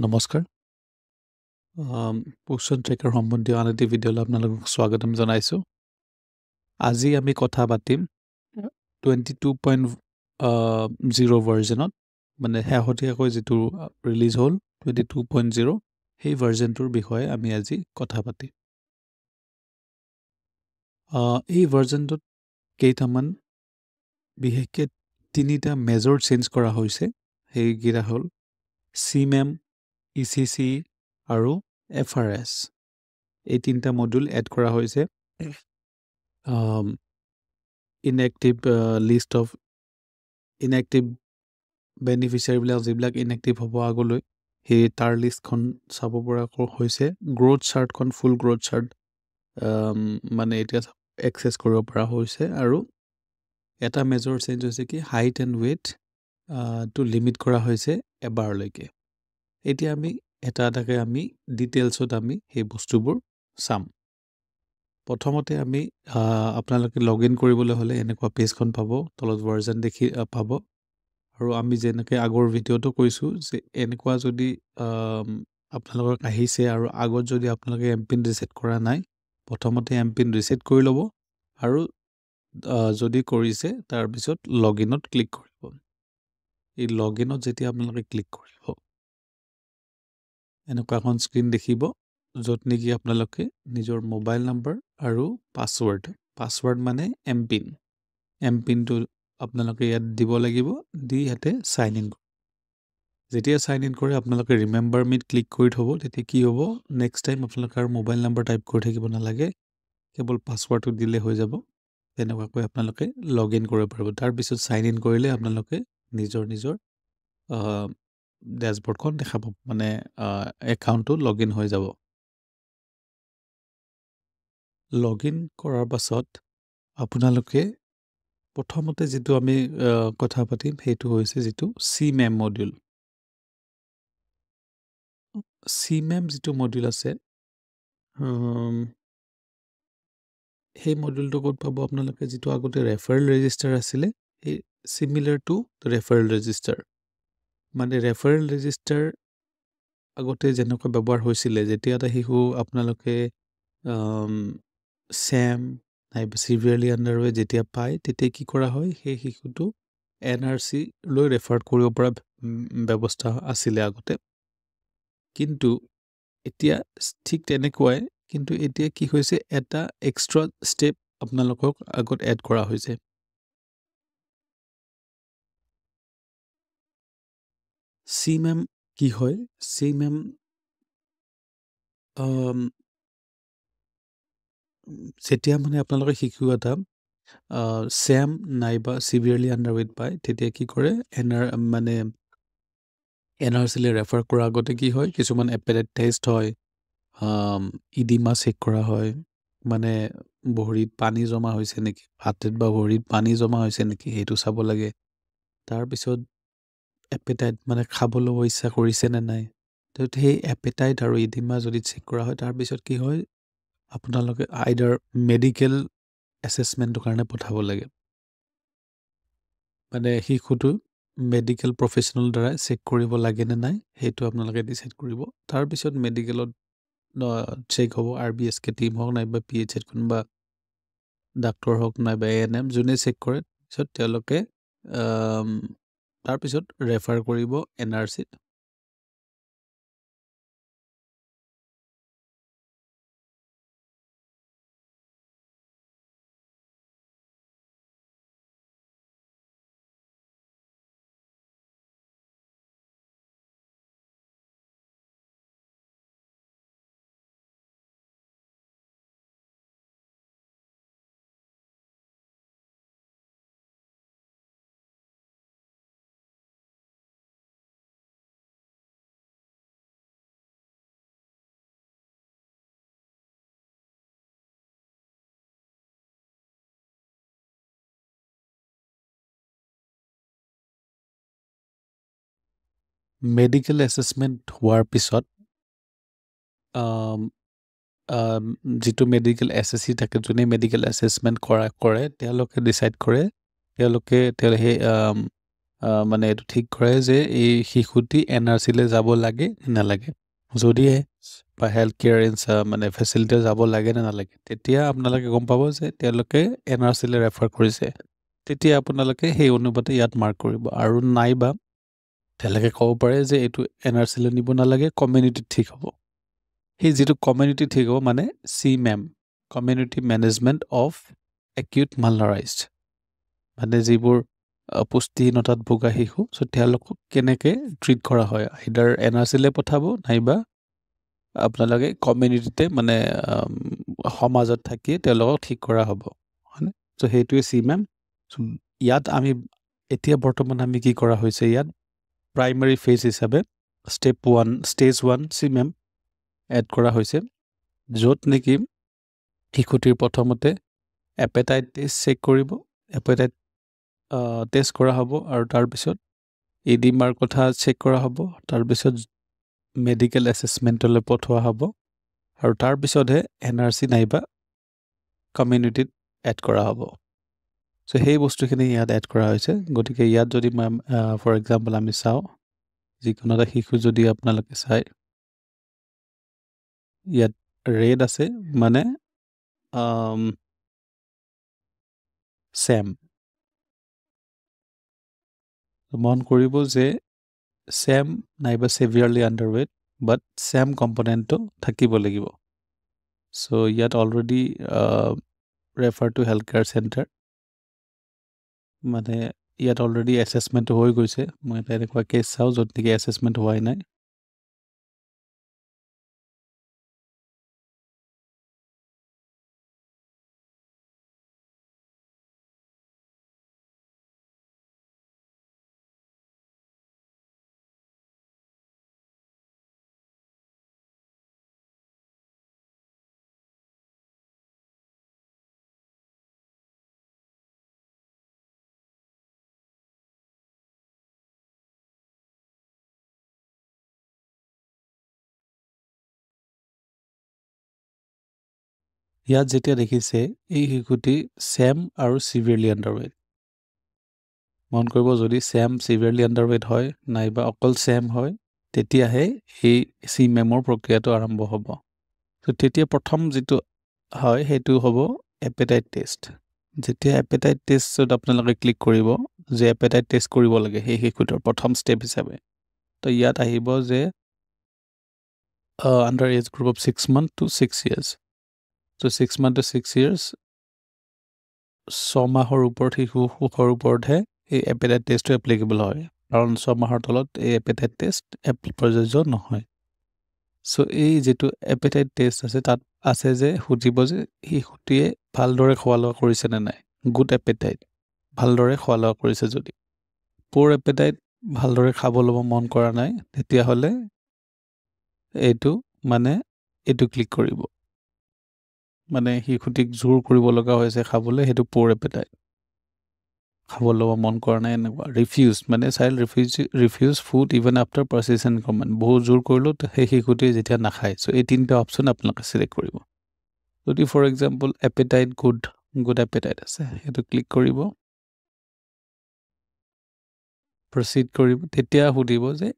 নমস্কাৰ পোষণ ট্ৰেকাৰ সম্বন্ধীয় আন এটি ভিডিঅ'লৈ আপোনালোকক স্বাগতম জনাইছোঁ আজি আমি কথা পাতিম 22.0 ভাৰ্জনত মানে শেহতীয়াকৈ যিটো ৰিলিজ হ'ল 22.0 সেই ভাৰ্জনটোৰ বিষয়ে আমি আজি কথা পাতিম এই ভাৰ্জনটোত কেইটামান বিশেষকৈ তিনিটা মেজৰ চেঞ্জ কৰা হৈছে সেইকেইটা হ'ল CMEM ECC আৰু FRS এই তিনিটা মডিউল এড কৰা হৈছে ইনএক্টিভ লিষ্ট অফ ইনএক্টিভ বেনিফিচিয়াৰীবিলাক যিবিলাক ইনএক্টিভ হ'ব আগলৈ সেই তাৰ লিষ্টখন চাব পৰা হৈছে গ্ৰ'থ চাৰ্টখন ফুল গ্ৰ'থ চাৰ্ট মানে এতিয়া এক্সেছ কৰিব পৰা হৈছে আৰু এটা মেজৰ চেঞ্জ হৈছে কি হাইট এণ্ড ৱেইট টো লিমিট কৰা হৈছে এবাৰলৈকে এতিয়া আমি এটা এটাকৈ আমি ডিটেইলছত আমি সেই বস্তুবোৰ চাম প্ৰথমতে আমি আপোনালোকে লগ ইন কৰিবলৈ হ'লে এনেকুৱা পেজখন পাব তলত ভাৰ্জন দেখি পাব আৰু আমি যেনেকৈ আগৰ ভিডিঅ'টো কৈছোঁ যে এনেকুৱা যদি আপোনালোকক আহিছে আৰু আগত যদি আপোনালোকে এমপিন ৰিছেট কৰা নাই প্ৰথমতে এমপিন ৰিছেট কৰি ল'ব আৰু যদি কৰিছে তাৰপিছত লগ ইনত ক্লিক কৰিব এই লগ ইনত যেতিয়া আপোনালোকে ক্লিক কৰিব এনেকুৱা এখন স্ক্ৰীন দেখিব য'ত নেকি আপোনালোকে নিজৰ মোবাইল নম্বৰ আৰু পাছৱৰ্ড মানে এমপিনটো আপোনালোকে ইয়াত দিব লাগিব দি ইয়াতে চাইন ইন যেতিয়া চাইন ইন কৰে আপোনালোকে ৰিমেম্বাৰ মিত ক্লিক কৰি থ'ব তেতিয়া কি হ'ব নেক্সট টাইম আপোনালোকে আৰু মোবাইল নম্বৰ টাইপ কৰি থাকিব নালাগে কেৱল পাছৱৰ্ডটো দিলে হৈ যাব তেনেকুৱাকৈ আপোনালোকে লগ ইন কৰিব পাৰিব তাৰপিছত চাইন ইন কৰিলে আপোনালোকে নিজৰ ডেছবৰ্ডখন দেখাব মানে একাউণ্টটো লগ ইন হৈ যাব লগ ইন কৰাৰ পাছত আপোনালোকে প্ৰথমতে যিটো আমি কথা পাতিম সেইটো হৈছে যিটো CMEM মডিউল CMEM যিটো মডিউল আছে সেই মডিউলটো ক'ত পাব আপোনালোকে যিটো আগতে ৰেফাৰেল ৰেজিষ্টাৰ আছিলে সেই চিমিলাৰ টু ৰেফাৰেল ৰেজিষ্টাৰ মানে ৰেফাৰেল ৰেজিষ্টাৰ আগতে যেনেকুৱা ব্যৱহাৰ হৈছিলে যেতিয়া এটা শিশু আপোনালোকে চেম নাইবা চিভিয়াৰলি আণ্ডাৰৱে যেতিয়া পায় তেতিয়া কি কৰা হয় সেই শিশুটো NRC লৈ ৰেফাৰ কৰিব পৰা ব্যৱস্থা আছিলে আগতে কিন্তু এতিয়া ঠিক তেনেকুৱাই কিন্তু এতিয়া কি হৈছে এটা এক্সট্ৰা ষ্টেপ আপোনালোকক আগত এড কৰা হৈছে CMEM কি হয় CMEM যেতিয়া মানে আপোনালোকে শিশু এটা চেম নাইবা চিভিয়াৰলি আণ্ডাৰৱেট পায় তেতিয়া কি কৰে NRCলৈ ৰেফাৰ কৰাৰ আগতে কি হয় কিছুমান এপেটাইট টেষ্ট হয় ইডিমা চেক কৰা হয় মানে ভৰিত পানী জমা হৈছে নেকি হাতত বা ভৰিত পানী জমা হৈছে নেকি সেইটো চাব লাগে তাৰপিছত এপেটাইট মানে খাবলৈ ইচ্ছা কৰিছে নে নাই তো সেই এপেটাইট আৰু ইডিমা যদি চেক কৰা হয় তাৰপিছত কি হয় আপোনালোকে আইদাৰ মেডিকেল এছেছমেণ্টৰ কাৰণে পঠাব লাগে মানে শিশুটো মেডিকেল প্ৰফেশ্যনেল দ্বাৰা চেক কৰিব লাগে নে নাই সেইটো আপোনালোকে ডিচাইড কৰিব তাৰপিছত মেডিকেলত চেক হ'ব RBSK টিম হওক নাইবা PHত কোনোবা ডাক্তৰ হওক নাইবা ANM যোনে চেক কৰে পিছত তেওঁলোকে তাৰপিছত ৰেফাৰ কৰিব NRCত মেডিকেল এছেছমেণ্ট হোৱাৰ পিছত যিটো মেডিকেল SSC থাকে যোনে মেডিকেল এছেছমেণ্ট কৰে তেওঁলোকে ডিচাইড কৰে তেওঁলোকে সেই মানে এইটো ঠিক কৰে যে এই শিশুটি NRC-লে যাব লাগে নে নালাগে। যদিহে বা হেল্থ কেয়াৰ মানে ফেচিলিটিলৈ যাব লাগে নে নালাগে, তেতিয়া আপোনালোকে গম পাব যে তেওঁলোকে NRC-লে ৰেফাৰ কৰিছে। তেতিয়া আপোনালোকে সেই অনুপাতে ইয়াত মাৰ্ক কৰিব আৰু নাইবা তেওঁলোকে ক'ব পাৰে যে এইটো NRC-লে নিব নালাগে, কমিউনিটিত ঠিক হ'ব। সেই যিটো কমিউনিটি ঠিক হ'ব মানে CMAM, community management of acute malnourished, মানে যিবোৰ পুষ্টিহীনতাত ভোগা শিশু, চ' তেওঁলোকক কেনেকৈ ট্ৰিট কৰা হয়, আইদাৰ NRC-লে পঠাব নাইবা আপোনালোকে কমিউনিটিতে মানে সমাজত থাকি তেওঁলোকক ঠিক কৰা হ'ব, হয়নে? চ' সেইটোৱে CMAM। ইয়াত আমি এতিয়া বৰ্তমান আমি কি কৰা হৈছে, ইয়াত প্ৰাইমেৰী ফেজ হিচাপে ষ্টেজ 1 CMAM এড কৰা হৈছে, য'ত নেকি শিশুটিৰ প্ৰথমতে এপেটাইট টেষ্ট চেক কৰিব, এপেটাইট টেষ্ট কৰা হ'ব আৰু তাৰপিছত ইডিমাৰ কথা চেক কৰা হ'ব, তাৰপিছত মেডিকেল এছেছমেণ্টলৈ পঠোৱা হ'ব আৰু তাৰপিছতহে NRC নাইবা কমিউনিটিত এড কৰা হ'ব। চ' সেই বস্তুখিনি ইয়াত এড কৰা হৈছে। গতিকে ইয়াত যদি মই ফৰ এক্সাম্পল আমি চাওঁ, যিকোনো এটা শিশু যদি আপোনালোকে চাই, ইয়াত ৰেড আছে মানে চেম। মন কৰিব যে চেম নাইবা ছেভিয়াৰলি আণ্ডাৰৱেট, বাট চেম কম্পনেণ্টটো থাকিব লাগিব। চ' ইয়াত already refer to health care centre, মানে ইয়াত অলৰেডি এছেছমেণ্টটো হৈ গৈছে। মই এটা এনেকুৱা কেছ চাওঁ য'ত নেকি এছেছমেণ্ট হোৱাই নাই। ইয়াত যেতিয়া দেখিছে এই শিশুটি চেম আৰু চিভিয়াৰলি আণ্ডাৰৱেট, মন কৰিব যদি চেম চিভিয়াৰলি আণ্ডাৰৱেট হয় নাইবা অকল চেম হয়, তেতিয়াহে এই CMAM-ৰ প্ৰক্ৰিয়াটো আৰম্ভ হ'ব। ত' তেতিয়া প্ৰথম যিটো হয় সেইটো হ'ব এপেটাইট টেষ্ট। যেতিয়া এপেটাইট টেষ্টত আপোনালোকে ক্লিক কৰিব যে এপেটাইট টেষ্ট কৰিব লাগে সেই শিশুটোৰ প্ৰথম ষ্টেপ হিচাপে, তো ইয়াত আহিব যে under age group of 6 months to 6 years। ত' 6 months to 6 years 6 মাহৰ ওপৰত শিশুৰ ওপৰতহে এই এপেটাইট টেষ্টটো এপ্লিকেবল হয়, কাৰণ 6 মাহৰ তলত এই এপেটাইট টেষ্ট প্ৰযোজ্য নহয়। চ' এই যিটো এপেটাইট টেষ্ট আছে তাত আছে যে সুধিব যে শিশুটিয়ে ভালদৰে খোৱা লোৱা কৰিছে নে নাই। গুড এপেটাইট, ভালদৰে খোৱা লোৱা কৰিছে যদি। পুৰ এপেটাইট, ভালদৰে খাব ল'ব মন কৰা নাই, তেতিয়াহ'লে এইটো ক্লিক কৰিব। মানে শিশুটিক জোৰ কৰিব লগা হৈছে খাবলৈ, সেইটো পুৰ এপেটাইট, খাব ল'ব মন কৰা নাই এনেকুৱা। ৰিফিউজ মানে child refuse food even after persistent comment, বহুত জোৰ কৰিলেও সেই শিশুটিয়ে যেতিয়া নাখায়। চ' এই তিনিটা অপশ্যন আপোনালোকে চিলেক্ট কৰিব। যদি ফৰ এক্সাম্পল এপেটাইট গুড এপেটাইট আছে, সেইটো ক্লিক কৰিব, প্ৰচিড কৰিব, তেতিয়া সুধিব যে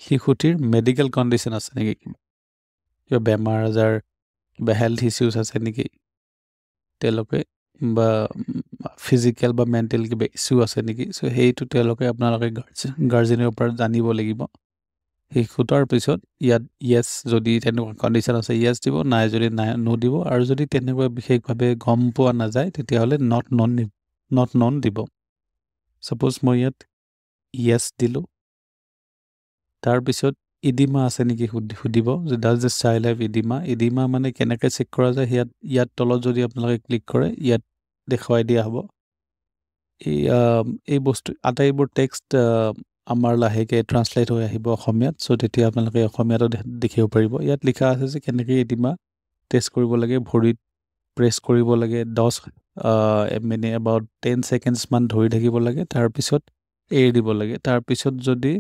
শিশুটিৰ মেডিকেল কণ্ডিশ্যন আছে নেকি, কিবা বেমাৰ আজাৰ, কিবা হেল্থ ইছ্যুজ আছে নেকি তেওঁলোকে, বা ফিজিকেল বা মেণ্টেল কিবা ইছ্যু আছে নেকি। চ' সেইটো তেওঁলোকে আপোনালোকে গাৰ্জেনৰ পৰা জানিব লাগিব। শিশুটোৰ পিছত ইয়াত য়েছ, যদি তেনেকুৱা কণ্ডিশ্যন আছে য়েছ দিব, নাই যদি নো দিব, আৰু যদি তেনেকুৱা বিশেষভাৱে গম পোৱা নাযায় তেতিয়াহ'লে নট নন দিব। ছাপ'জ মই ইয়াত য়েছ দিলোঁ, তাৰপিছত ইডিমা আছে নেকি সুধিব যে does this child have oedema মানে কেনেকৈ চেক কৰা যায়। ইয়াত তলত যদি আপোনালোকে ক্লিক কৰে ইয়াত দেখুৱাই দিয়া হ'ব। এই বস্তু আটাইবোৰ টেক্সট আমাৰ লাহেকৈ ট্ৰান্সলেট হৈ আহিব অসমীয়াত। চ' তেতিয়া আপোনালোকে অসমীয়াতো দেখিব পাৰিব। ইয়াত লিখা আছে যে কেনেকৈ ইডিমা টেষ্ট কৰিব লাগে। ভৰিত প্ৰেছ কৰিব লাগে, 10 about 10 seconds মান ধৰি থাকিব লাগে, তাৰপিছত এৰি দিব লাগে। তাৰপিছত যদি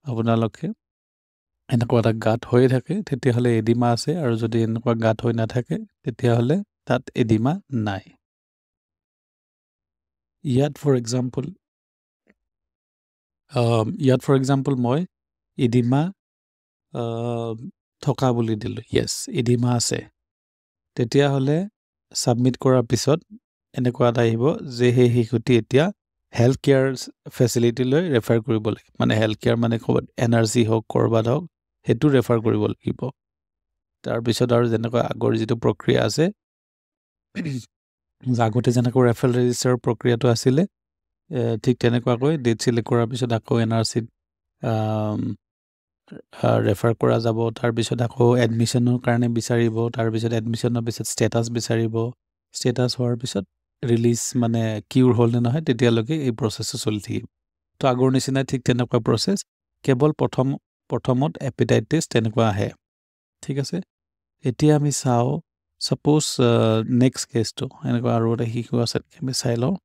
আপোনালোকে এনেকুৱা এটা গাঁত হৈ থাকে তেতিয়াহ'লে এডিমা আছে, আৰু যদি এনেকুৱা গাঁত হৈ নাথাকে তেতিয়াহ'লে তাত এডিমা নাই। ইয়াত ফৰ এক্সাম্পল ইয়াত ফৰ এক্সাম্পল মই ইডিমা থকা বুলি দিলোঁ য়েছ ইডিমা আছে তেতিয়াহ'লে ছাবমিট কৰাৰ পিছত এনেকুৱা এটা আহিব যে সেই শিশুটি এতিয়া হেল্থ কেয়াৰ ফেচিলিটিলৈ ৰেফাৰ কৰিব লাগে মানে হেল্থ কেয়াৰ মানে ক'ৰবাত এনাৰ্জি হওক ক'ৰবাত হওক সেইটো ৰেফাৰ কৰিব লাগিব তাৰপিছত আৰু যেনেকুৱা আগৰ যিটো প্ৰক্ৰিয়া আছে আগতে যেনেকৈ ৰেফাৰেল ৰেজিষ্টাৰৰ প্ৰক্ৰিয়াটো আছিলে ঠিক তেনেকুৱাকৈ ডেট চিলেক্ট কৰাৰ পিছত আকৌ NRCত ৰেফাৰ কৰা যাব তাৰপিছত আকৌ এডমিশ্যনৰ কাৰণে বিচাৰিব তাৰপিছত এডমিশ্যনৰ পিছত ষ্টেটাছ বিচাৰিব ষ্টেটাছ হোৱাৰ পিছত ৰিলিজ মানে কিউৰ হ'ল নে নহয় তেতিয়ালৈকে এই প্ৰচেছটো চলি থাকিব তো আগৰ নিচিনাই ঠিক তেনেকুৱা প্ৰচেছ কেৱল প্ৰথমত এপিটাইট টেষ্ট তেনেকুৱা আহে ঠিক আছে এতিয়া আমি চাওঁ ছাপ'জ নেক্সট কেছটো এনেকুৱা আৰু এটা শিশু আছে আমি চাই লওঁ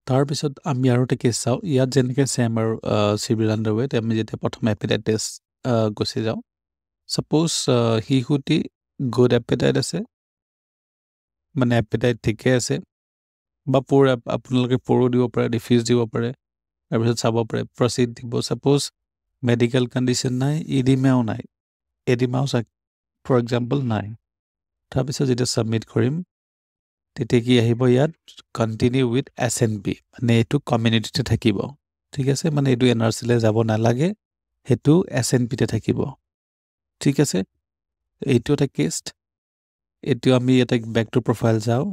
তাৰপিছত আমি আৰু এটা কেছ চাওঁ ইয়াত যেনেকৈ ছেম আৰু চিভিল আণ্ডাৰৱেত আমি যেতিয়া প্ৰথম এপিটাইট টেষ্ট গুচি যাওঁ ছাপ'জ শিশুটি গুড এপিটাইট আছে মানে এপিটাইট ঠিকে আছে বা প'ৰ আপোনালোকে প'ৰো দিব পাৰে ডিফিউজ দিব পাৰে তাৰপিছত চাব পাৰে প্ৰচিড দিব ছাপ'জ মেডিকেল কণ্ডিশ্যন নাই ইডিমাও নাই এডিমাও ফৰ এক্সাম্পল নাই তাৰপিছত যেতিয়া ছাবমিট কৰিম তেতিয়া কি আহিব ইয়াত কণ্টিনিউ উইথ SNP মানে এইটো কমিউনিটিতে থাকিব ঠিক আছে মানে এইটো NRCলৈ যাব নালাগে সেইটো SNPতে থাকিব ঠিক আছে এইটো এটা কেছ এইটো আমি এটা বেক টু প্ৰফাইল যাওঁ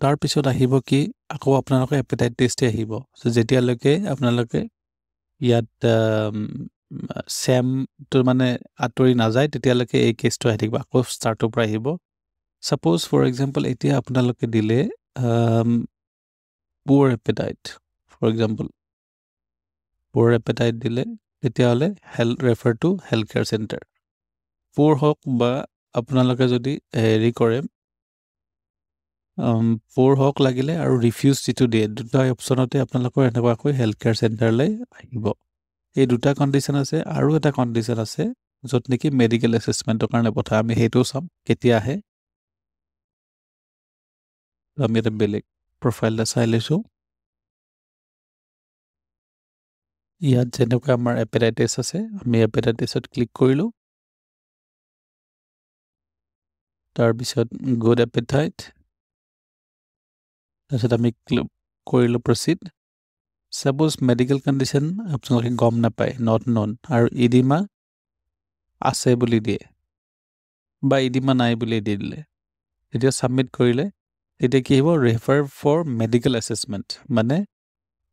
তাৰপিছত আহিব কি আকৌ আপোনালোকে এপিটাইট টেষ্টে আহিব যেতিয়ালৈকে আপোনালোকে ইয়াত ছেমটো মানে আঁতৰি নাযায় তেতিয়ালৈকে এই কেছটো আহি থাকিব আকৌ ষ্টাৰ্টৰ পৰা আহিব ছাপ'জ ফৰ এক্সাম্পল এতিয়া আপোনালোকে দিলে পুৱাৰ এপিটাইট ফৰ এক্সাম্পল পুৱাৰ এপিটাইট দিলে তেতিয়াহ'লে refer to health care centre পুৰ হওক বা আপোনালোকে যদি হেৰি কৰে পুৰ হওক লাগিলে আৰু ৰিফিউজ যিটো দিয়ে দুটা অপশ্যনতে আপোনালোকৰ এনেকুৱাকৈ হেল্থ কেয়াৰ চেণ্টাৰলৈ আহিব এই দুটা কণ্ডিশ্যন আছে আৰু এটা কণ্ডিশ্যন আছে য'ত নেকি মেডিকেল এছেছমেণ্টৰ কাৰণে পঠায় আমি সেইটোও চাম কেতিয়া আহে আমি এটা বেলেগ প্ৰফাইল এটা চাই লৈছোঁ ইয়াত যেনেকুৱা আমাৰ এপেটাইটিছ আছে আমি এপেটাইটিছত ক্লিক কৰিলোঁ তাৰপিছত গুড এপেটাইট তাৰপিছত আমি কৰিলোঁ প্ৰচিড ছাপ'জ মেডিকেল কণ্ডিশ্যন আপোনালোকে গম নাপায় নট নন আৰু ইডিমা আছে বুলি দিয়ে বা ইডিমা নাই বুলি দি দিলে তেতিয়া ছাবমিট কৰিলে তেতিয়া কি আহিব ৰেফাৰ ফৰ মেডিকেল এছেছমেণ্ট মানে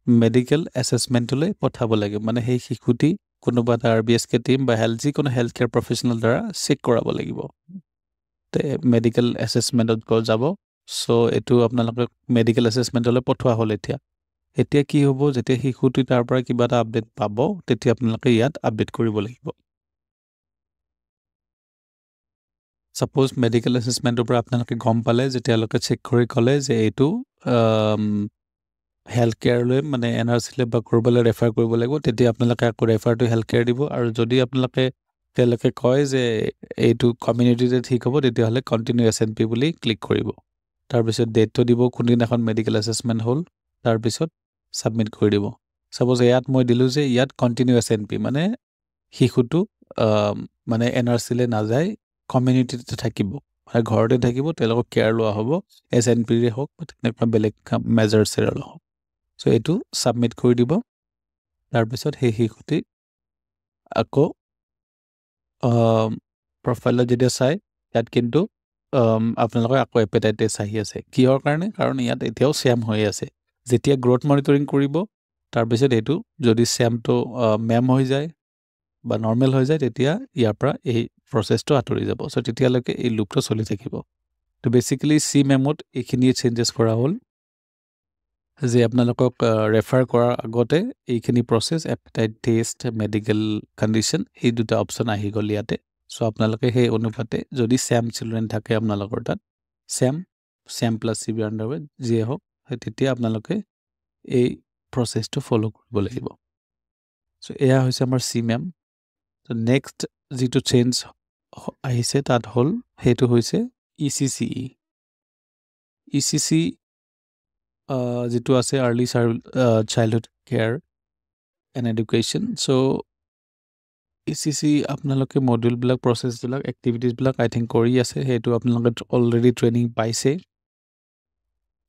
মেডিকেল এছেছমেণ্টলৈ পঠাব লাগে মানে সেই শিশুটি কোনোবা এটা RBSK টিম বা যিকোনো হেল্থ কেয়াৰ প্ৰফেচনেল দ্বাৰা চেক কৰাব লাগিব মেডিকেল এছেছমেণ্টত যাব চ' এইটো আপোনালোকে মেডিকেল এছেছমেণ্টলৈ পঠোৱা হ'ল এতিয়া কি হ'ব যেতিয়া শিশুটি তাৰ পৰা কিবা এটা আপডেট পাব তেতিয়া আপোনালোকে ইয়াত আপডেট কৰিব লাগিব ছাপ'জ মেডিকেল এছেছমেণ্টৰ পৰা আপোনালোকে গম পালে যেতিয়ালৈকে চেক কৰি ক'লে যে এইটো হেল্থ কেয়াৰলৈ মানে NRCলৈ বা ক'ৰবালৈ ৰেফাৰ কৰিব লাগিব তেতিয়া আপোনালোকে আকৌ ৰেফাৰ টু হেল্থ কেয়াৰ দিব আৰু যদি তেওঁলোকে কয় যে এইটো কমিউনিটিতে ঠিক হ'ব তেতিয়াহ'লে কণ্টিনিউ SNP বুলি ক্লিক কৰিব তাৰপিছত ডেটটো দিব কোনদিনাখন মেডিকেল এছেছমেণ্ট হ'ল তাৰপিছত ছাবমিট কৰি দিব ছাপ'জ ইয়াত মই দিলোঁ যে ইয়াত কণ্টিনিউ SNP মানে শিশুটো মানে NRCলৈ নাযায় কমিউনিটিতে থাকিব মানে ঘৰতে থাকিব তেওঁলোকক কেয়াৰ লোৱা হ'ব SNPৰে হওক বা তেনেকুৱা বেলেগ মেজাৰ্ছেৰে হওক চ' এইটো ছাবমিট কৰি দিব তাৰপিছত সেই শিশুটি আকৌ প্ৰফাইলত যেতিয়া চাই ইয়াত কিন্তু আপোনালোকে আকৌ এপেটাইটিছ আহি আছে কিহৰ কাৰণে কাৰণ ইয়াত এতিয়াও ছেম হৈ আছে যেতিয়া গ্ৰ'থ মনিটৰিং কৰিব তাৰপিছত এইটো যদি ছেমটো মেম হৈ যায় বা নৰ্মেল হৈ যায় তেতিয়া ইয়াৰ পৰা এই প্ৰচেছটো আঁতৰি যাব চ' তেতিয়ালৈকে এই লুপটো চলি থাকিব তো বেচিকেলি মেমত এইখিনিয়ে চেঞ্জেছ কৰা হ'ল যে আপোনালোকক ৰেফাৰ কৰাৰ আগতে এইখিনি প্ৰচেছ এপেটাইট টেষ্ট মেডিকেল কণ্ডিশ্যন এই দুটা অপশ্যন আহি গ'ল ইয়াতে চ' আপোনালোকে সেই অনুপাতে যদি ছেম চিলড্ৰেন থাকে আপোনালোকৰ তাত ছেম প্লাছ চিভিয়াৰ আণ্ডাৰৱেট যিয়ে হওক তেতিয়া আপোনালোকে এই প্ৰচেছটো ফ'ল' কৰিব লাগিব চ' এয়া হৈছে আমাৰ মেম চ' নেক্সট যিটো চেঞ্জ আহিছে তাত হ'ল সেইটো হৈছে ECC ECC যিটো আছে early childhood care and education so' ECC আপোনালোকে মডিউলবিলাক প্ৰচেছবিলাক এক্টিভিটিছবিলাক আই থিংক কৰি আছে সেইটো আপোনালোকে অলৰেডি ট্ৰেইনিং পাইছে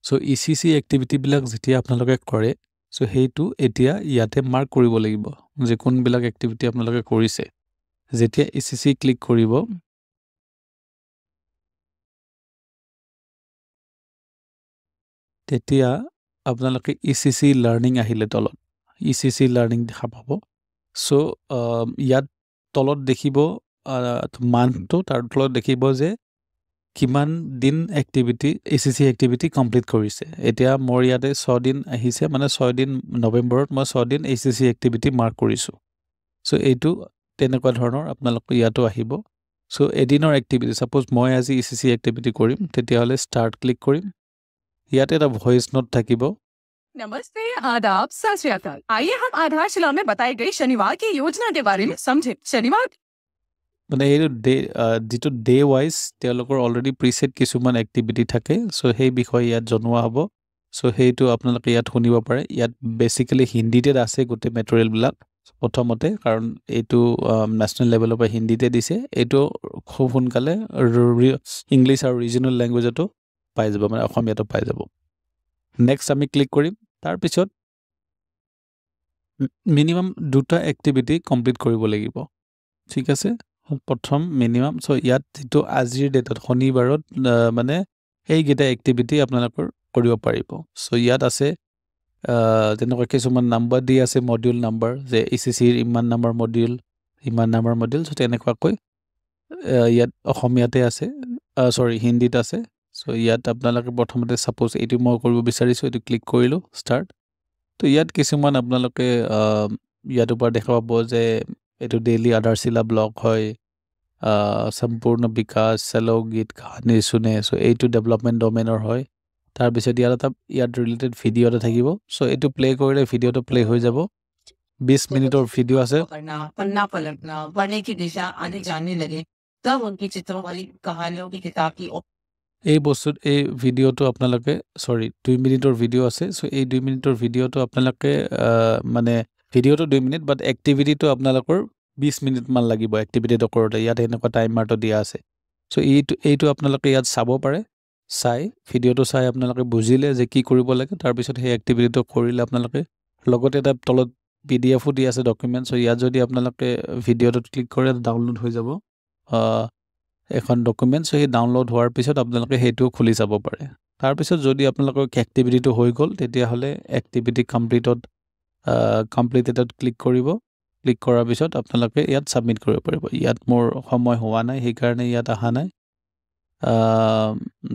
চ' ECC এক্টিভিটিবিলাক যেতিয়া আপোনালোকে কৰে চ' সেইটো এতিয়া ইয়াতে মাৰ্ক কৰিব লাগিব যে কোনবিলাক এক্টিভিটি আপোনালোকে কৰিছে যেতিয়া ECC ক্লিক কৰিব তেতিয়া আপোনালোকে ECC লাৰ্ণিং আহিলে তলত ECC লাৰ্ণিং দেখা পাব চ' ইয়াত তলত দেখিব মান্থটো তাৰ তলত দেখিব যে কিমান দিন এক্টিভিটি ECC এক্টিভিটি কমপ্লিট কৰিছে এতিয়া মোৰ ইয়াতে 6 দিন আহিছে মানে 6 দিন নৱেম্বৰত মই 6 দিন ECC এক্টিভিটি মাৰ্ক কৰিছোঁ চ' এইটো তেনেকুৱা ধৰণৰ আপোনালোকে ইয়াতো আহিব চ' এদিনৰ এক্টিভিটি ছাপ'জ মই আজি ECC এক্টিভিটি কৰিম তেতিয়াহ'লে ষ্টাৰ্ট ক্লিক কৰিম ইয়াতে এটা ভইচ নোট থাকিব नमस्ते आदाब सत श्री अकाल आइए हम आधारशिला में बताई गई शनिवार की योजना के बारे में समझें शनिवार মানে এইটো যিটো ডে ৱাইজ তেওঁলোকৰ অলৰেডি প্ৰিচেট কিছুমান এক্টিভিটি থাকে চ' সেই বিষয়ে ইয়াত জনোৱা হ'ব চ' সেইটো আপোনালোকে ইয়াত শুনিব পাৰে ইয়াত বেচিকেলি হিন্দীতে আছে গোটেই মেটেৰিয়েলবিলাক প্ৰথমতে কাৰণ এইটো নেশ্যনেল লেভেলৰ পৰা হিন্দীতে দিছে এইটো খুব সোনকালে ইংলিছ আৰু ৰিজনেল লেংগুৱেজতো পাই যাব মানে অসমীয়াতো পাই যাব নেক্সট আমি ক্লিক কৰিম তাৰপিছত মিনিমাম 2টা এক্টিভিটি কমপ্লিট কৰিব লাগিব ঠিক আছে প্ৰথম মিনিমাম চ' ইয়াত যিটো আজিৰ ডেটত শনিবাৰত মানে এইকেইটা এক্টিভিটি আপোনালোকৰ কৰিব পাৰিব চ' ইয়াত আছে তেনেকুৱা কিছুমান নাম্বাৰ দি আছে মডিউল নাম্বাৰ যে ECCৰ ইমান নাম্বাৰ মডিউল চ' তেনেকুৱাকৈ ইয়াত অসমীয়াতে আছে হিন্দীত আছে চ' ইয়াত আপোনালোকে প্ৰথমতে ছাপ'জ এইটো মই কৰিব বিচাৰিছোঁ এইটো ক্লিক কৰিলোঁ ষ্টাৰ্ট তো ইয়াত কিছুমান আপোনালোকে ইয়াৰ পৰা দেখা পাব যে এইটো ডেইলি আধাৰশিলা ব্লগ হয় সম্পূৰ্ণ বিকাশ চেলো গীত কাহানী শুনে চ' এইটো ডেভেলপমেণ্ট ডমেইনৰ হয় তাৰপিছত ইয়াত ৰিলেটেড ভিডিঅ' এটা থাকিব চ' এইটো প্লে কৰিলে ভিডিঅ'টো প্লে হৈ যাব 20 মিনিটৰ ভিডিঅ' আছে पन्ना पलटना पढ़ने की दिशा आने जाने लगे तब उनकी चित्रों वाली कहानियों की किताब की এই ভিডিঅ'টো আপোনালোকে 2 মিনিটৰ ভিডিঅ' আছে চ' এই 2 মিনিটৰ ভিডিঅ'টো আপোনালোকে মানে ভিডিঅ'টো 2 মিনিট বাট এক্টিভিটিটো আপোনালোকৰ 20 মিনিটমান লাগিব এক্টিভিটিটো কৰোঁতে ইয়াত এনেকুৱা টাইমাৰটো দিয়া আছে চ' এইটো আপোনালোকে ইয়াত চাব পাৰে ভিডিঅ'টো চাই আপোনালোকে বুজিলে যে কি কৰিব লাগে তাৰপিছত সেই এক্টিভিটিটো কৰিলে আপোনালোকে লগতে এটা তলত PDF দি আছে ডকুমেণ্ট চ' ইয়াত যদি আপোনালোকে ভিডিঅ'টোত ক্লিক কৰে ডাউনলোড হৈ যাব এখন ডকুমেণ্ট চ' সেই ডাউনলোড হোৱাৰ পিছত আপোনালোকে সেইটোও খুলি চাব পাৰে তাৰপিছত যদি আপোনালোকৰ এক্টিভিটিটো হৈ গ'ল তেতিয়াহ'লে এক্টিভিটি কমপ্লিটেডত ক্লিক কৰিব ক্লিক কৰাৰ পিছত আপোনালোকে ইয়াত ছাবমিট কৰিব পাৰিব ইয়াত মোৰ সময় হোৱা নাই সেইকাৰণে ইয়াত অহা নাই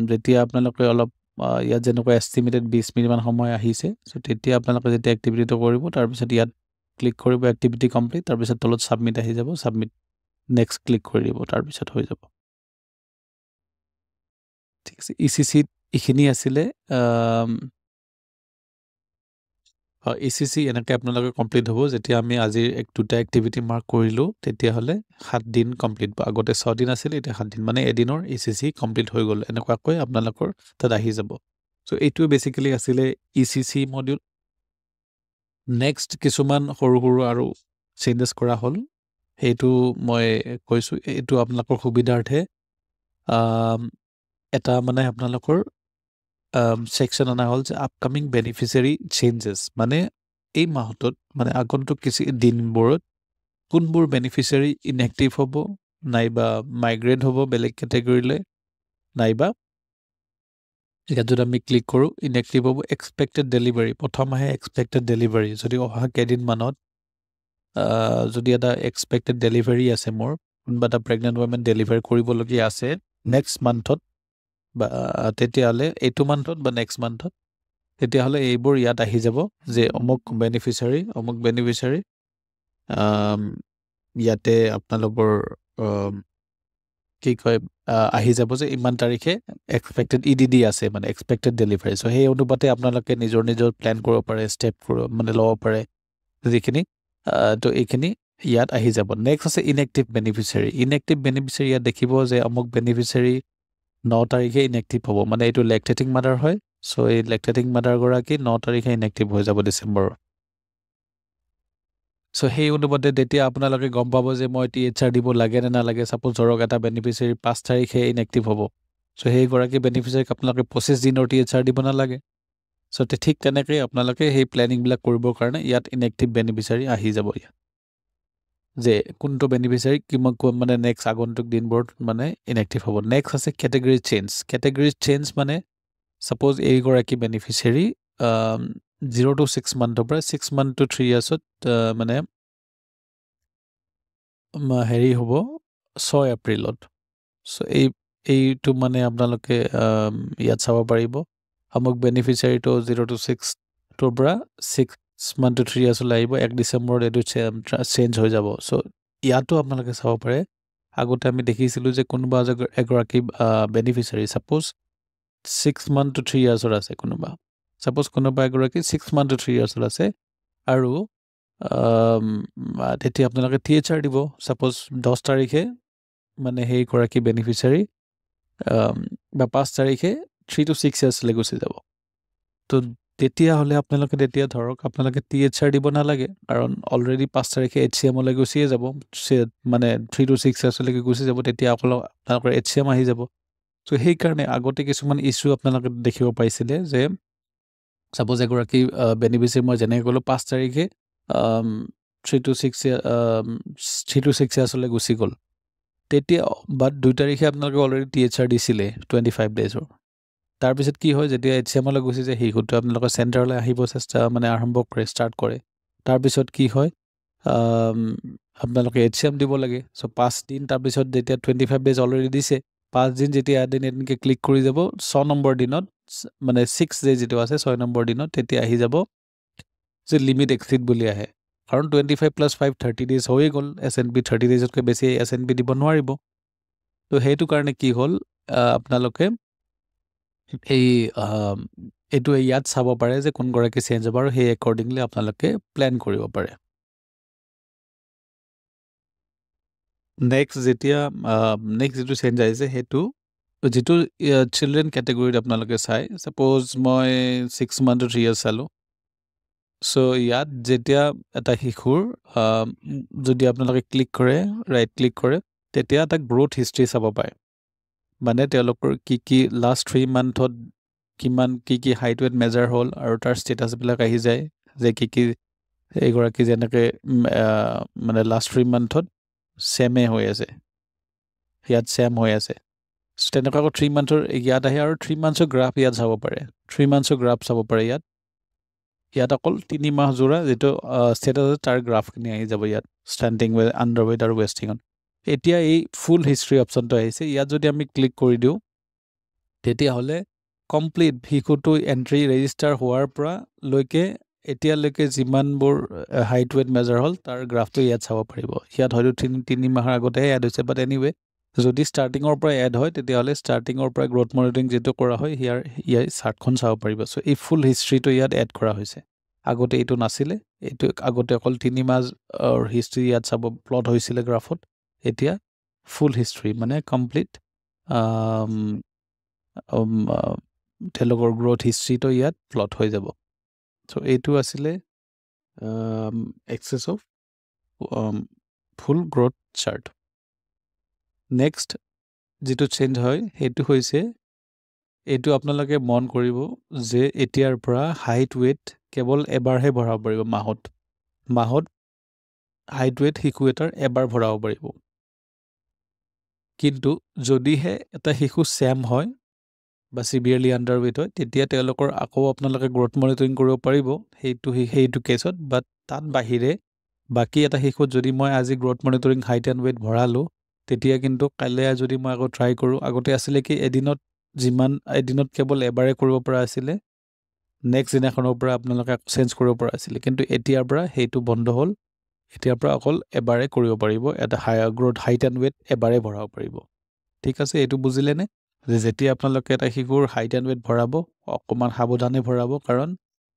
যেতিয়া আপোনালোকে অলপ ইয়াত যেনেকুৱা এষ্টিমেটেড 20 মিনিটমান সময় আহিছে চ' তেতিয়া আপোনালোকে যেতিয়া এক্টিভিটিটো কৰিব তাৰপিছত ইয়াত ক্লিক কৰিব এক্টিভিটি কমপ্লিট তাৰপিছত তলত ছাবমিট আহি যাব ছাবমিট নেক্সট ক্লিক কৰি দিব তাৰপিছত হৈ যাব ঠিক আছে ECCত এইখিনি আছিলে ECC এনেকৈ আপোনালোকে কমপ্লিট হ'ব যেতিয়া আমি আজিৰ 2টা এক্টিভিটি মাৰ্ক কৰিলোঁ তেতিয়াহ'লে 7 দিন কমপ্লিট হ'ব আগতে 6 দিন আছিলে এতিয়া 7 দিন মানে এদিনৰ ECC কমপ্লিট হৈ গ'ল এনেকুৱাকৈ আপোনালোকৰ তাত আহি যাব চ' এইটোৱে বেচিকেলি আছিলে ECC মডিউল নেক্সট কিছুমান সৰু আৰু চেঞ্জেছ কৰা হ'ল সেইটো মই কৈছোঁ এইটো আপোনালোকৰ সুবিধাৰ্থে এটা মানে আপোনালোকৰ ছেকশ্যন অনা হ'ল যে আপকামিং বেনিফিচিয়াৰী চেঞ্জেছ মানে এই মাহটোত মানে আগন্তুক কিছু দিনবোৰত কোনবোৰ বেনিফিচিয়াৰী ইনএক্টিভ হ'ব নাইবা মাইগ্ৰেট হ'ব বেলেগ কেটেগৰীলৈ নাইবা ইয়াত যদি আমি ক্লিক কৰোঁ ইনএক্টিভ হ'ব এক্সপেক্টেড ডেলিভাৰী প্ৰথম আহে এক্সপেক্টেড ডেলিভাৰী যদি অহা কেইদিনমানত যদি এটা এক্সপেক্টেড ডেলিভাৰী আছে মোৰ কোনোবা এটা প্ৰেগনেণ্ট ৱমেন ডেলিভাৰী কৰিবলগীয়া আছে নেক্সট মান্থত বা তেতিয়াহ'লে এইটো মান্থত বা নেক্সট মান্থত তেতিয়াহ'লে এইবোৰ ইয়াত আহি যাব যে অমুক বেনিফিচিয়াৰী ইয়াতে আপোনালোকৰ কি কয় আহি যাব যে ইমান তাৰিখে এক্সপেক্টেড EDD আছে মানে এক্সপেক্টেড ডেলিভাৰী চ' সেই অনুপাতে আপোনালোকে নিজৰ প্লেন কৰিব পাৰে ষ্টেপ মানে ল'ব পাৰে যিখিনি তো এইখিনি ইয়াত আহি যাব নেক্সট আছে ইনএক্টিভ বেনিফিচিয়াৰী ইয়াত দেখিব যে অমুক বেনিফিচিয়াৰী 9 তাৰিখে ইনএক্টিভ হ'ব মানে এইটো লেক্টেটিং মাদাৰ হয় চ' এই লেক্টেটিং মাদাৰগৰাকী 9 তাৰিখে ইনএক্টিভ হৈ যাব ডিচেম্বৰৰ চ' সেই অনুপাতে তেতিয়া আপোনালোকে গম পাব যে মই THR দিব লাগে নে নালাগে ছাপ'জ ধৰক এটা বেনিফিচিয়াৰী 5 তাৰিখে ইনএক্টিভ হ'ব চ' সেইগৰাকী বেনিফিচিয়াৰীক আপোনালোকে 25 দিনৰ THR দিব নালাগে চ' ঠিক তেনেকৈ আপোনালোকে সেই প্লেনিংবিলাক কৰিবৰ কাৰণে ইয়াত ইনএক্টিভ বেনিফিচিয়াৰী আহি যাব ইয়াত যে কোনটো বেনিফিচিয়াৰী কিমান মানে নেক্সট আগন্তুক দিনবোৰত মানে ইনএক্টিভ হ'ব নেক্সট আছে কেটেগৰী চেঞ্জ মানে ছাপ'জ এইগৰাকী বেনিফিচিয়াৰী 0 to 6 মান্থৰ পৰা 6 মান্থ to 3 ইয়াৰ্ছত মানে হেৰি হ'ব 6 এপ্ৰিলত চ' এইটো মানে আপোনালোকে ইয়াত চাব পাৰিব আমুক বেনিফিচিয়াৰীটো 0 to 6 টোৰ পৰা 6 মান্থ to 3 ইয়াৰ্ছলৈ আহিব 1 ডিচেম্বৰত এইটো চেঞ্জ হৈ যাব চ' ইয়াতো আপোনালোকে চাব পাৰে আগতে আমি দেখিছিলোঁ যে কোনোবা এগৰাকী বেনিফিচিয়াৰী ছাপ'জ 6 মান্থ to 3 ইয়াৰ্ছৰ আছে কোনোবা এগৰাকী 6 মান্থ to 3 ইয়াৰ্ছৰ আছে আৰু তেতিয়া আপোনালোকে THR দিব ছাপ'জ 10 তাৰিখে মানে সেইগৰাকী বেনিফিচিয়াৰী বা 5 তাৰিখে 3 to 6 ইয়াৰ্ছলৈ গুচি যাব তো তেতিয়াহ'লে তেতিয়া ধৰক আপোনালোকে THR দিব নালাগে কাৰণ অলৰেডি 5 তাৰিখে HCMলৈ গুচিয়ে যাব মানে 3 to 6 ইয়াৰ্ছলৈকে গুচি যাব তেতিয়া আপোনালোকৰ HCM আহি যাব চ' সেইকাৰণে আগতে কিছুমান ইছ্যু আপোনালোকে দেখিব পাইছিলে যে ছাপ'জ এগৰাকী বেনিফিচিয়াৰী মই যেনেকৈ ক'লোঁ 5 তাৰিখে 3 to 6 ইয়াৰ্ছলৈ গুচি গ'ল তেতিয়া বাট 2 তাৰিখে আপোনালোকে অলৰেডি THR দিছিলে 25 ডেইজৰ তাৰপিছত কি হয় যেতিয়া HCMলৈ গুচি যায় শিশুটো আপোনালোকৰ চেণ্টাৰলৈ আহিব আৰম্ভ কৰে ষ্টাৰ্ট কৰে তাৰপিছত কি হয় আপোনালোকে HCM দিব লাগে চ' 5 দিন তাৰপিছত যেতিয়া 25 ডেইজ অলৰেডি দিছে 5 দিন যেতিয়া এদিনকৈ ক্লিক কৰি যাব 6 নম্বৰ দিনত মানে 6 ডে যিটো আছে 6 নম্বৰ দিনত তেতিয়া আহি যাব যে লিমিট এক্সিড বুলি আহে কাৰণ 25 + 5 30 ডেইজ হৈয়ে গ'ল SNP 30 ডেইজতকৈ বেছি SNP দিব নোৱাৰিব তো সেইটো কাৰণে কি হ'ল আপোনালোকে এইটো ইয়াত চাব পাৰে যে কোনগৰাকী চেঞ্জ হ'ব আৰু সেই একৰ্ডিংলি আপোনালোকে প্লেন কৰিব পাৰে নেক্সট যিটো চেঞ্জ আহিছে সেইটো যিটো চিলড্ৰেন কেটেগৰীত আপোনালোকে চাই ছাপ'জ মই 6 মান্থ to 3 ইয়াৰ্ছ চালোঁ চ' ইয়াত যেতিয়া এটা শিশুৰ যদি আপোনালোকে ৰাইট ক্লিক কৰে তেতিয়া এটা গ্ৰ'থ হিষ্ট্ৰী চাব পাৰে মানে তেওঁলোকৰ কি লাষ্ট 3 মান্থত কিমান কি হাইট ৱেট মেজাৰ হ'ল আৰু তাৰ ষ্টেটাছবিলাক আহি যায় যে কি এইগৰাকী যেনেকৈ মানে লাষ্ট 3 মান্থত ছেমে হৈ আছে ইয়াত ছেম হৈ আছে তেনেকুৱা আকৌ 3 মান্থৰ ইয়াত আহে আৰু 3 মান্থছৰ গ্ৰাফ ইয়াত চাব পাৰে 3 মান্থছৰ গ্ৰাফ চাব পাৰে ইয়াত অকল 3 মাহ যোৰা যিটো ষ্টেটাছ আছে তাৰ গ্ৰাফখিনি আহি যাব ইয়াত ষ্টেণ্ডিং ৱেট আণ্ডাৰ ৱেট আৰু ৱেষ্টিঙত এতিয়া এই ফুল হিষ্ট্ৰী অপশ্যনটো আহিছে ইয়াত যদি আমি ক্লিক কৰি দিওঁ তেতিয়াহ'লে কমপ্লিট শিশুটো এণ্ট্ৰি ৰেজিষ্টাৰ হোৱাৰ পৰা লৈকে এতিয়ালৈকে যিমানবোৰ হাইট ৱেট মেজাৰ হ'ল তাৰ গ্ৰাফটো ইয়াত চাব পাৰিব ইয়াত হয়তো 3 মাহৰ আগতেহে এড হৈছে বাট এনিৱে যদি ষ্টাৰ্টিঙৰ পৰা এড হয় তেতিয়াহ'লে ষ্টাৰ্টিঙৰ পৰা গ্ৰ'থ মনিটৰিং যিটো কৰা হয় ইয়াৰ চাৰ্টখন চাব পাৰিব চ' এই ফুল হিষ্ট্ৰীটো ইয়াত এড কৰা হৈছে আগতে এইটো নাছিলে এইটো আগতে অকল 3 মাহৰ হিষ্ট্ৰী ইয়াত চাব প্লট হৈছিলে গ্ৰাফত এতিয়া ফুল হিষ্ট্ৰী মানে কমপ্লিট তেওঁলোকৰ গ্ৰ'থ হিষ্ট্ৰীটো ইয়াত প্লট হৈ যাব চ' এইটো আছিলে excess of full growth chart next যিটো চেঞ্জ হয় সেইটো হৈছে এইটো আপোনালোকে মন কৰিব যে এতিয়াৰ পৰা হাইট ৱেট কেৱল এবাৰহে ভৰাব পাৰিব মাহত হাইট ৱেট শিশু এটাৰ এবাৰ ভৰাব পাৰিব কিন্তু যদিহে এটা শিশু ছেম হয় বা চিভিয়াৰলি আণ্ডাৰ ৱেট হয় তেতিয়া তেওঁলোকৰ আকৌ আপোনালোকে গ্ৰ'থ মনিটৰিং কৰিব পাৰিব সেইটো কেছত বাট তাত বাহিৰে বাকী এটা শিশুত যদি মই আজি growth monitoring height and weight ভৰালোঁ তেতিয়া কিন্তু কাইলৈ যদি মই আকৌ ট্ৰাই কৰোঁ আগতে আছিলে কি এদিনত কেৱল এবাৰে কৰিব পৰা আছিলে নেক্সট দিনাখনৰ পৰা আপোনালোকে চেঞ্জ কৰিব পৰা আছিলে কিন্তু এতিয়াৰ পৰা সেইটো বন্ধ হ'ল এতিয়াৰ পৰা অকল এবাৰে কৰিব পাৰিব এটা গ্ৰ'থ হাইট এণ্ড ৱেট এবাৰে ভৰাব পাৰিব ঠিক আছে এইটো বুজিলেনে যে যেতিয়া আপোনালোকে এটা শিশুৰ হাইট এণ্ড ৱেট ভৰাব অকণমান সাৱধানে ভৰাব কাৰণ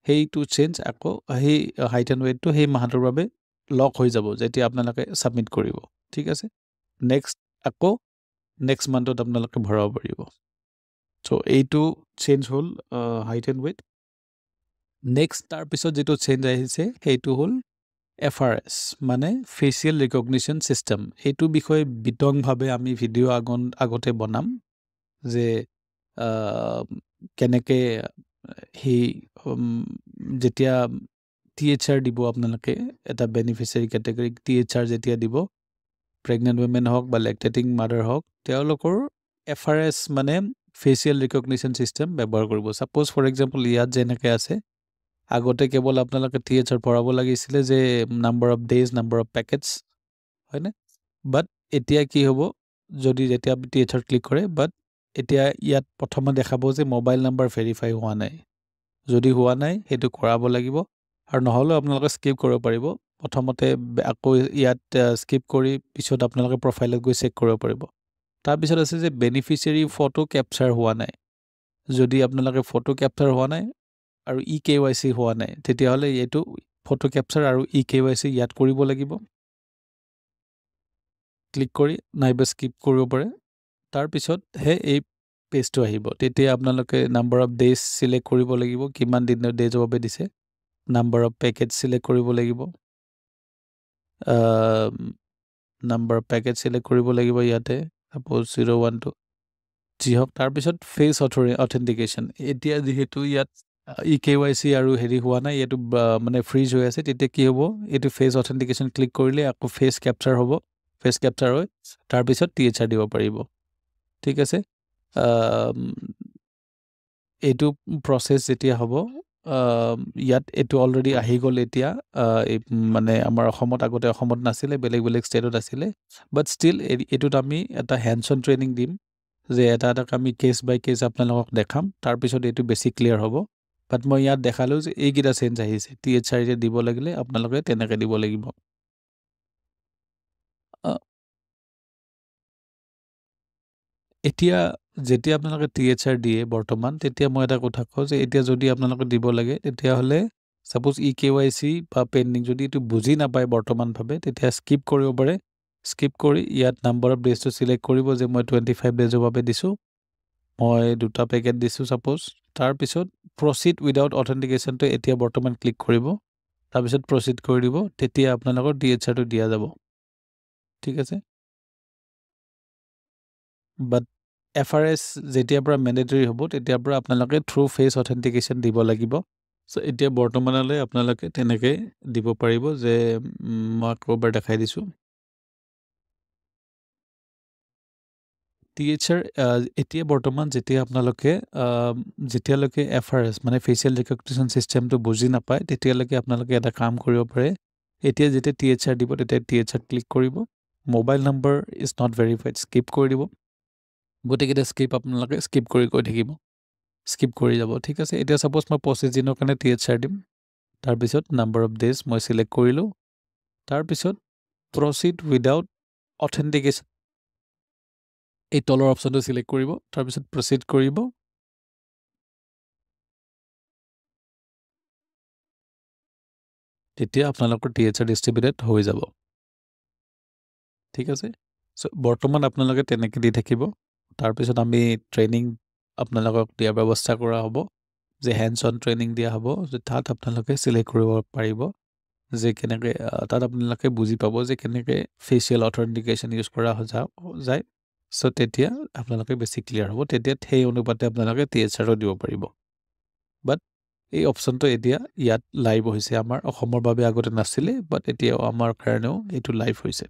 সেইটো চেঞ্জ আকৌ সেই হাইট এণ্ড ৱেটটো সেই মাহটোৰ বাবে লক হৈ যাব যেতিয়া আপোনালোকে ছাবমিট কৰিব ঠিক আছে নেক্সট মান্থত আপোনালোকে ভৰাব পাৰিব So এইটো চেঞ্জ হ'ল হাইট এণ্ড ৱেইট নেক্সট তাৰপিছত যিটো চেঞ্জ আহিছে সেইটো হ'ল FRS মানে ফেচিয়েল ৰিকগনিশ্যন ছিষ্টেম এইটো বিষয়ে বিতংভাৱে আমি ভিডিঅ' আগতে বনাম যে কেনেকৈ সেই যেতিয়া THR দিব আপোনালোকে এটা বেনিফিচিয়াৰী কেটেগৰীক THR যেতিয়া দিব প্ৰেগনেণ্ট উইমেন হওক বা লেক্টেটিং মাদাৰ হওক তেওঁলোকৰ FRS মানে ফেচিয়েল ৰিকগনিশ্যন ছিষ্টেম ব্যৱহাৰ কৰিব ছাপ'জ ফৰ এক্সাম্পল ইয়াত যেনেকৈ আছে আগতে কেৱল আপোনালোকে THR ভৰাব লাগিছিলে যে number of days number of packets হয়নে বাট এতিয়া কি হ'ব যদি যেতিয়া আপুনি THR ক্লিক কৰে বাট এতিয়া ইয়াত প্ৰথমে দেখাব যে মোবাইল নাম্বাৰ ভেৰিফাই হোৱা নাই যদি হোৱা নাই সেইটো কৰাব লাগিব আৰু নহ'লেও আপোনালোকে স্কিপ কৰিব পাৰিব প্ৰথমতে আকৌ ইয়াত স্কিপ কৰি পিছত আপোনালোকে প্ৰফাইলত গৈ চেক কৰিব পাৰিব তাৰপিছত আছে যে বেনিফিচিয়াৰী ফটো কেপচাৰ হোৱা নাই যদি আপোনালোকে ফটো কেপচাৰ হোৱা নাই আৰু EKYC হোৱা নাই তেতিয়াহ'লে এইটো ফটো কেপচাৰ আৰু EKYC ইয়াত কৰিব লাগিব ক্লিক কৰি নাইবা স্কিপ কৰিব পাৰে তাৰপিছতহে এই পেজটো আহিব তেতিয়া আপোনালোকে নাম্বাৰ অফ ডেইজ চিলেক্ট কৰিব লাগিব কিমান দিনৰ ডেইজৰ বাবে দিছে নাম্বাৰ অফ পেকেট চিলেক্ট কৰিব লাগিব নাম্বাৰ অফ পেকেট চিলেক্ট কৰিব লাগিব ইয়াতে ছাপ'জ 012 যি হওক তাৰপিছত ফেচ অথেণ্টিকেশ্যন এতিয়া যিহেতু ইয়াত EKYC আৰু হেৰি হোৱা নাই এইটো মানে ফ্ৰিজ হৈ আছে তেতিয়া কি হ'ব এইটো ফেচ অথেণ্টিকেশ্যন ক্লিক কৰিলে আকৌ ফেচ কেপচাৰ হ'ব ফেচ কেপচাৰ হৈ তাৰপিছত THR দিব পাৰিব ঠিক আছে এইটো প্ৰচেছ যেতিয়া হ'ব ইয়াত এইটো অলৰেডি আহি গ'ল এতিয়া মানে আমাৰ অসমত আগতে অসমত নাছিলে বেলেগ বেলেগ ষ্টেটত আছিলে বাট ষ্টিল এইটোত আমি এটা হেণ্ডছ অন ট্ৰেইনিং দিম যে এটা আমি কেছ বাই কেছ আপোনালোকক দেখাম তাৰপিছত এইটো বেছি ক্লিয়াৰ হ'ব বাট মই ইয়াত দেখালোঁ যে এইকেইটা চেঞ্জ আহিছে THR দিব লাগিলে আপোনালোকে তেনেকৈ দিব লাগিব এতিয়া যেতিয়া আপোনালোকে THR দিয়ে বৰ্তমান তেতিয়া মই এটা কথা কওঁ যে এতিয়া যদি আপোনালোকে দিব লাগে তেতিয়াহ'লে ছাপ'জ EKYC বা পেণ্ডিং যদি এইটো বুজি নাপায় বৰ্তমানভাৱে তেতিয়া স্কিপ কৰিব পাৰে স্কিপ কৰি ইয়াত নাম্বাৰ অফ ডেজটো চিলেক্ট কৰিব যে মই 25 ডেজৰ বাবে দিছোঁ মই 2টা পেকেট দিছোঁ ছাপ'জ তাৰপিছত প্ৰচিড উইদাউট অথেণ্টিকেশ্যনটো এতিয়া বৰ্তমান ক্লিক কৰিব তাৰপিছত প্ৰচিড কৰি দিব তেতিয়া আপোনালোকৰ THRটো দিয়া যাব ঠিক আছে বাট FRS যেতিয়াৰ পৰা মেণ্ডেটৰী হ'ব তেতিয়াৰ পৰা আপোনালোকে থ্ৰু ফেচ অথেণ্টিকেশ্যন দিব লাগিব চ' এতিয়া বৰ্তমানলৈ আপোনালোকে তেনেকৈ দিব পাৰিব যে মই আকৌ এবাৰ দেখাই দিছোঁ THR এতিয়া বৰ্তমান যেতিয়া আপোনালোকে যেতিয়ালৈকে FRS মানে ফেচিয়েল ৰিকগনিশ্যন ছিষ্টেমটো বুজি নাপায় তেতিয়ালৈকে আপোনালোকে এটা কাম কৰিব পাৰে এতিয়া যেতিয়া THR দিব তেতিয়া THR ক্লিক কৰিব mobile number is not verified skip কৰি দিব গোটেইকেইটা স্কিপ আপোনালোকে স্কিপ কৰি গৈ থাকিব স্কিপ কৰি যাব ঠিক আছে এতিয়া ছাপ'জ মই 25 দিনৰ কাৰণে THR দিম তাৰপিছত নাম্বাৰ অফ ডেজ মই চিলেক্ট কৰিলোঁ তাৰপিছত প্ৰচিড উইদাউট অথেণ্টিকেশ্যন এই তলৰ অপশ্যনটো চিলেক্ট কৰিব তাৰপিছত প্ৰচিড কৰিব তেতিয়া আপোনালোকৰ THR ডিষ্ট্ৰিবিউটেড হৈ যাব ঠিক আছে চ' বৰ্তমান আপোনালোকে তেনেকৈ দি থাকিব তাৰপিছত আমি ট্ৰেইনিং আপোনালোকক দিয়াৰ ব্যৱস্থা কৰা হ'ব যে হেণ্ডছ অন ট্ৰেইনিং দিয়া হ'ব যে তাত আপোনালোকে চিলেক্ট কৰিব পাৰিব যে কেনেকৈ তাত আপোনালোকে বুজি পাব যে কেনেকৈ ফেচিয়েল অথেণ্টিকেশ্যন ইউজ কৰা যায় চ' তেতিয়া আপোনালোকে বেছি ক্লিয়াৰ হ'ব তেতিয়া সেই অনুপাতে আপোনালোকে THRও দিব পাৰিব বাট এই অপশ্যনটো এতিয়া ইয়াত লাইভ হৈছে আমাৰ অসমৰ বাবে আগতে নাছিলে বাট এতিয়াও আমাৰ কাৰণেও এইটো লাইভ হৈছে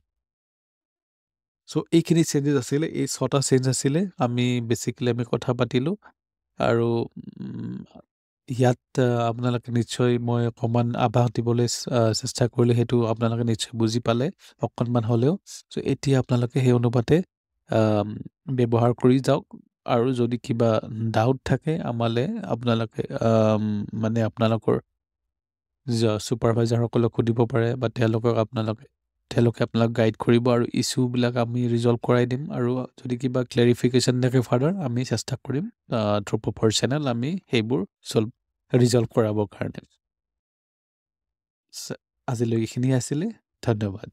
চ' এইখিনি চেঞ্জেছ আছিলে এই 6টা চেঞ্জ আছিলে আমি বেচিকেলি আমি কথা পাতিলোঁ আৰু ইয়াত আপোনালোকে নিশ্চয় মই অকণমান আভাস দিবলৈ চেষ্টা কৰিলোঁ সেইটো আপোনালোকে নিশ্চয় বুজি পালে অকণমান হ'লেও চ' এতিয়া আপোনালোকে সেই অনুপাতে ব্যৱহাৰ কৰি যাওক আৰু যদি কিবা ডাউট থাকে আমালৈ আপোনালোকে মানে আপোনালোকৰ ছুপাৰভাইজাৰসকলক সুধিব পাৰে বা তেওঁলোকে আপোনাক গাইড কৰিব আৰু ইছ্যুবিলাক আমি ৰিজল্ভ কৰাই দিম আৰু যদি কিবা ক্লেৰিফিকেশ্যন থাকে ফাৰ্ডাৰ আমি চেষ্টা কৰিম থ্ৰু প্ৰপাৰ চেনেল আমি সেইবোৰ ৰিজল্ভ কৰাবৰ কাৰণে আজিলৈ এইখিনি আছিলে ধন্যবাদ